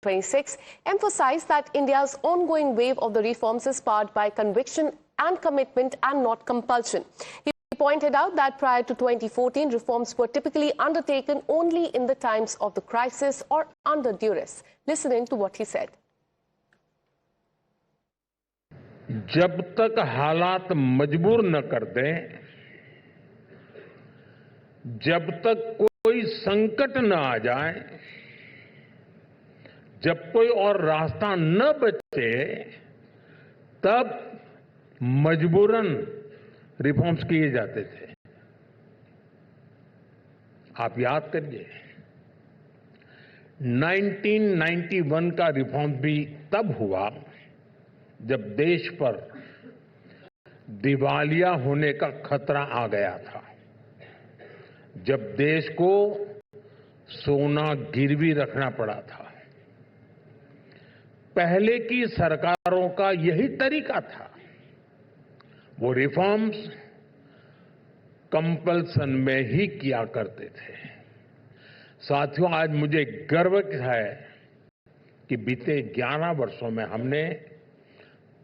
2026, emphasized that India's ongoing wave of the reforms is powered by conviction and commitment and not compulsion. He pointed out that prior to 2014, reforms were typically undertaken only in the times of the crisis or under duress. Listen in to what he said. जब तक हालात मजबूर न कर दें, जब तक कोई संकट न आ जाए, जब कोई और रास्ता न बचे, तब मजबूरन रिफॉर्म्स किए जाते थे। आप याद करिए, 1991 का रिफॉर्म भी तब हुआ जब देश पर दिवालिया होने का खतरा आ गया था, जब देश को सोना गिरवी रखना पड़ा था। पहले की सरकारों का यही तरीका था। वो रिफॉर्म्स कंपल्सन में ही किया करते थे। साथियों, आज मुझे गर्व है कि बीते 11 वर्षों में हमने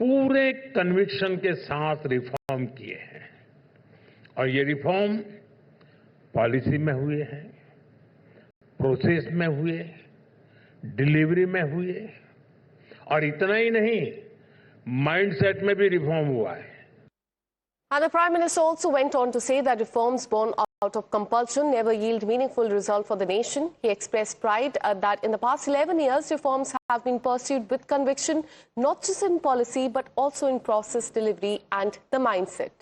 पूरे कन्विक्शन के साथ रिफॉर्म किए हैं और ये रिफॉर्म पॉलिसी में हुए हैं, प्रोसेस में हुए, डिलीवरी में हुए और इतना ही नहीं, माइंडसेट में भी रिफॉर्म हुआ है। And the Prime Minister also went on to say that reforms born out of compulsion never yield meaningful result for the nation. He expressed pride that in the past 11 years, reforms have been pursued with conviction, not just in policy, but also in process delivery and the mindset.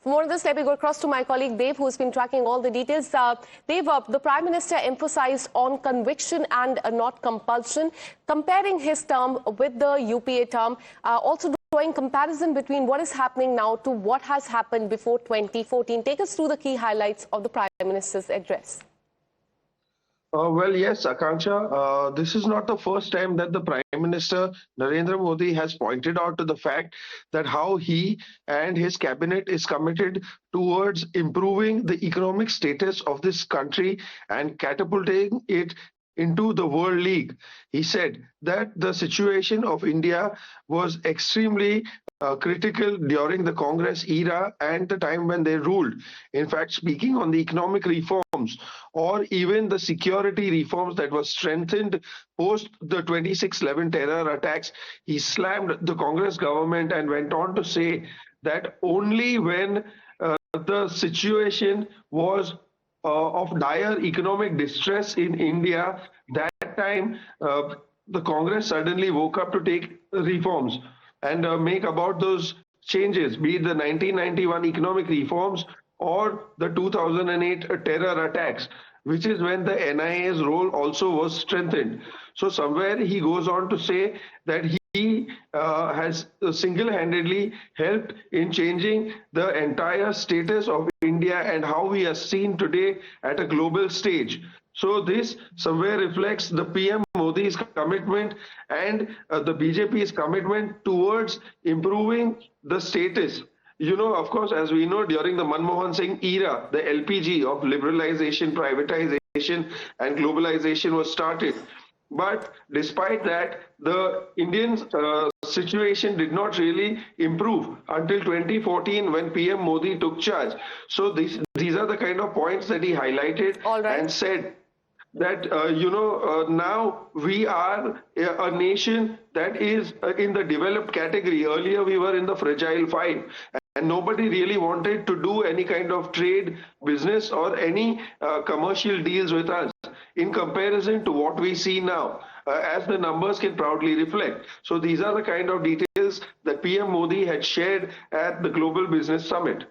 For more on this, let me go across to my colleague Dev, who has been tracking all the details. Dev, the Prime Minister emphasized on conviction and not compulsion, comparing his term with the UPA term, also drawing comparison between what is happening now to what has happened before 2014. Take us through the key highlights of the Prime Minister's address. Well, yes, Akanksha, this is not the first time that the Prime Minister Narendra Modi has pointed out to the fact that how he and his cabinet is committed towards improving the economic status of this country and catapulting it into the World League. He said that the situation of India was extremely critical during the Congress era and the time when they ruled. In fact, speaking on the economic reforms or even the security reforms that were strengthened post the 26/11 terror attacks, he slammed the Congress government and went on to say that only when the situation was of dire economic distress in India, that time the Congress suddenly woke up to take reforms and make about those changes, be it the 1991 economic reforms or the 2008 terror attacks, which is when the NIA's role also was strengthened. So somewhere he goes on to say that he has single-handedly helped in changing the entire status of India and how we are seen today at a global stage. So this somewhere reflects the PM Modi's commitment and the BJP's commitment towards improving the status. You know, of course, as we know, during the Manmohan Singh era, the LPG of liberalization, privatization and globalization was started. But despite that, the Indian situation did not really improve until 2014 when PM Modi took charge. So these are the kind of points that he highlighted and said that, now we are a nation that is in the developed category. Earlier, we were in the fragile 5. And nobody really wanted to do any kind of trade, business or any commercial deals with us in comparison to what we see now, as the numbers can proudly reflect. So these are the kind of details that PM Modi had shared at the Global Business Summit.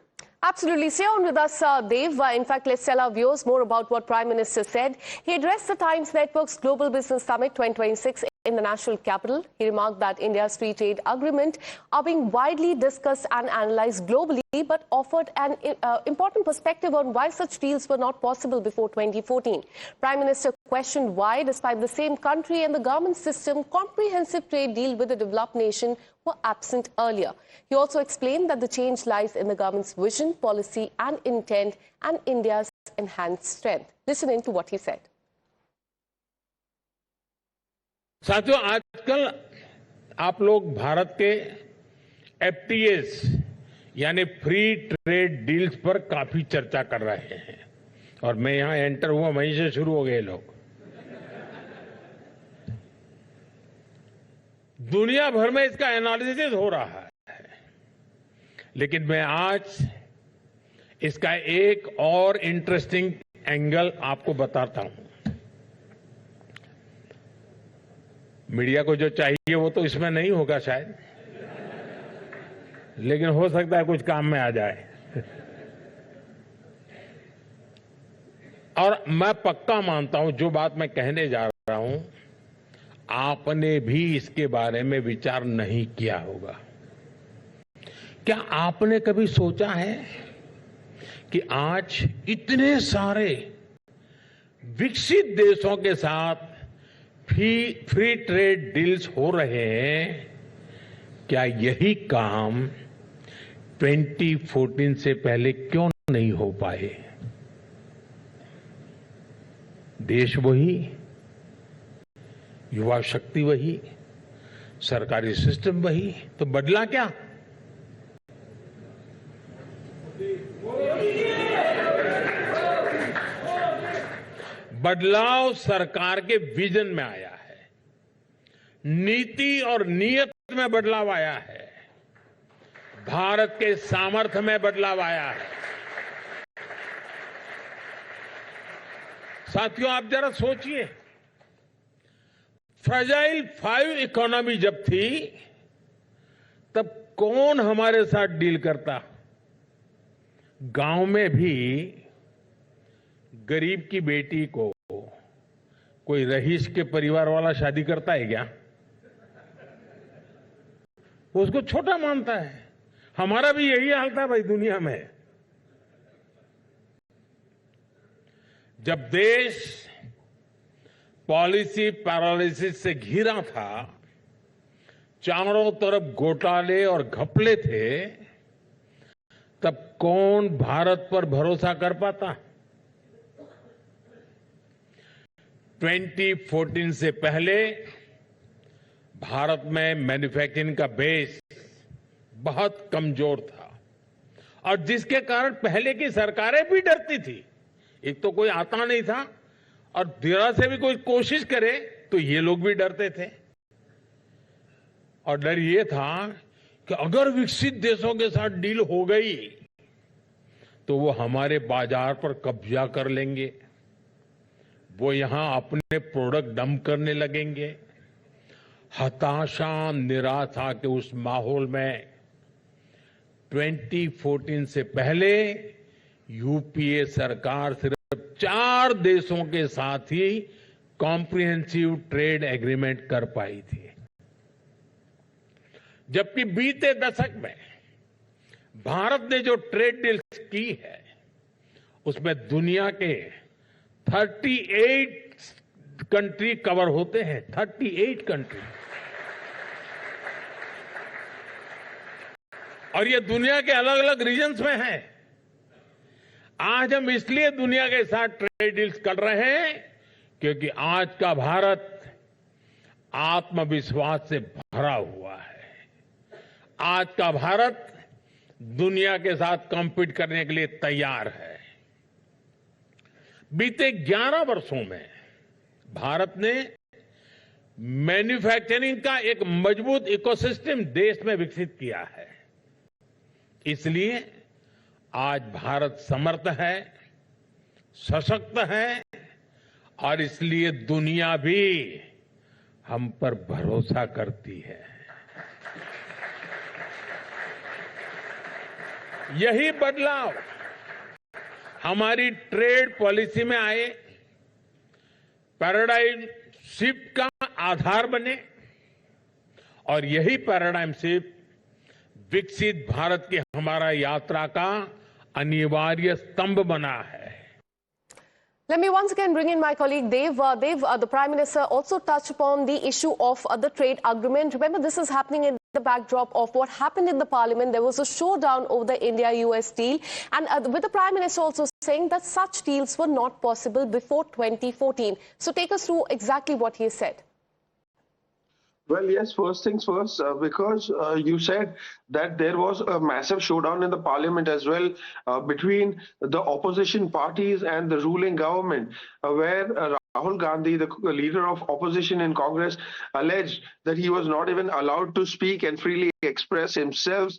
Absolutely. Stay on with us, Dev. In fact, let's tell our viewers more about what Prime Minister said. He addressed the Times Network's Global Business Summit 2026 in the national capital. He remarked that India's free trade agreement are being widely discussed and analyzed globally, but offered an important perspective on why such deals were not possible before 2014. Prime Minister questioned why, despite the same country and the government system, comprehensive trade deal with a developed nation were absent earlier. He also explained that the change lies in the government's vision, policy and intent and India's enhanced strength. Listen in to what he said. साथियों, आजकल आप लोग भारत के FTS यानी free trade deals पर काफी चर्चा कर रहे हैं और मैं यहां एंटर हुआ वहीं से शुरू हो गए लोग। दुनिया भर में इसका एनालिसिस हो रहा है, लेकिन मैं आज इसका एक और इंटरेस्टिंग एंगल आपको बताता हूं। मीडिया को जो चाहिए वो तो इसमें नहीं होगा शायद, लेकिन हो सकता है कुछ काम में आ जाए। और मैं पक्का मानता हूं जो बात मैं कहने जा रहा हूं, आपने भी इसके बारे में विचार नहीं किया होगा। क्या आपने कभी सोचा है कि आज इतने सारे विकसित देशों के साथ फ्री ट्रेड डील्स हो रहे हैं? क्या यही काम 2014 से पहले क्यों नहीं हो पाए? देश वही, युवा शक्ति वही, सरकारी सिस्टम वही, तो बदला क्या? बदलाव सरकार के विजन में आया है, नीति और नीयत में बदलाव आया है, भारत के सामर्थ्य में बदलाव आया है। साथियों, आप जरा सोचिए, फ्रेजाइल 5 इकोनॉमी जब थी तब कौन हमारे साथ डील करता? गांव में भी गरीब की बेटी को कोई रईस के परिवार वाला शादी करता है क्या? वो उसको छोटा मानता है। हमारा भी यही हाल था भाई दुनिया में। जब देश पॉलिसी पैरालिसिस से घिरा था, चारों तरफ घोटाले और घपले थे, तब कौन भारत पर भरोसा कर पाता? 2014 से पहले भारत में मैन्युफैक्चरिंग का बेस बहुत कमजोर था और जिसके कारण पहले की सरकारें भी डरती थी। एक तो कोई आता नहीं था और जरा से भी कोई कोशिश करे तो ये लोग भी डरते थे। और डर ये था कि अगर विकसित देशों के साथ डील हो गई तो वो हमारे बाजार पर कब्जा कर लेंगे, वो यहां अपने प्रोडक्ट डंप करने लगेंगे। हताशा, निराशा के उस माहौल में 2014 से पहले यूपीए सरकार सिर्फ 4 देशों के साथ ही कॉम्प्रिहेंसिव ट्रेड एग्रीमेंट कर पाई थी, जबकि बीते दशक में भारत ने जो ट्रेड डील्स की है उसमें दुनिया के 38 कंट्री कवर होते हैं। 38 कंट्री, और ये दुनिया के अलग अलग रीजन्स में है। आज हम इसलिए दुनिया के साथ ट्रेड डील्स कर रहे हैं क्योंकि आज का भारत आत्मविश्वास से भरा हुआ है। आज का भारत दुनिया के साथ कॉम्पीट करने के लिए तैयार है। बीते 11 वर्षों में भारत ने मैन्युफैक्चरिंग का एक मजबूत इकोसिस्टम देश में विकसित किया है। इसलिए आज भारत समर्थ है, सशक्त है और इसलिए दुनिया भी हम पर भरोसा करती है। यही बदलाव हमारी ट्रेड पॉलिसी में आए, पैराडाइम शिफ्ट का आधार बने और यही पैराडाइम शिफ्ट विकसित भारत की हमारा यात्रा का अनिवार्य स्तंभ बना है। Let me once again bring in my colleague Dev. The Prime Minister also touched upon the issue of the trade agreement. Remember, this is happening in the backdrop of what happened in the Parliament. There was a showdown over the India-US deal, and with the Prime Minister also saying that such deals were not possible before 2014. So take us through exactly what he said. Well, yes, first things first, because you said that there was a massive showdown in the parliament as well between the opposition parties and the ruling government, where Rahul Gandhi, the leader of opposition in Congress, alleged that he was not even allowed to speak and freely express himself,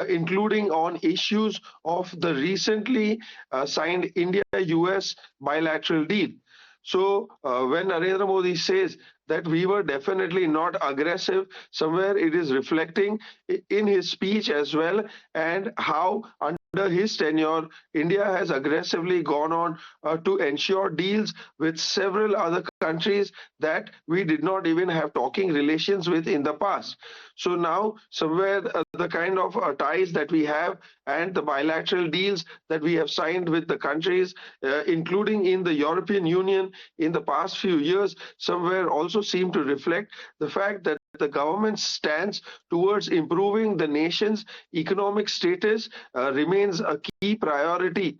including on issues of the recently signed India-US bilateral deal. So when Narendra Modi says that we were definitely not aggressive, somewhere it is reflecting in his speech as well, and how under his tenure, India has aggressively gone on to ensure deals with several other countries that we did not even have talking relations with in the past. So now somewhere the kind of ties that we have and the bilateral deals that we have signed with the countries, including in the European Union in the past few years, somewhere also seem to reflect the fact that the government's stance towards improving the nation's economic status remains a key priority.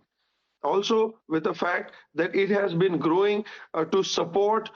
Also, with the fact that it has been growing to support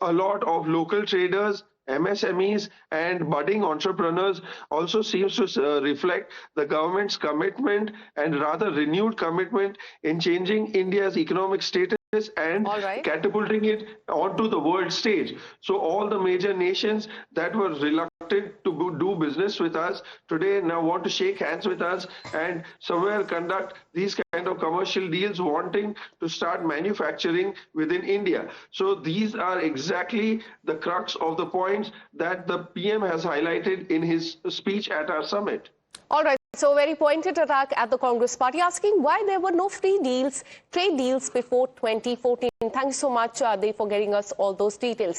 a lot of local traders, MSMEs, and budding entrepreneurs, also seems to reflect the government's commitment and rather renewed commitment in changing India's economic status and All right. catapulting it onto the world stage. So all the major nations that were reluctant to do business with us today now want to shake hands with us and somewhere conduct these kind of commercial deals, wanting to start manufacturing within India. So these are exactly the crux of the points that the PM has highlighted in his speech at our summit. All right. So, a very pointed attack at the Congress party, asking why there were no free deals, trade deals before 2014. Thank you so much, Dev, for getting us all those details.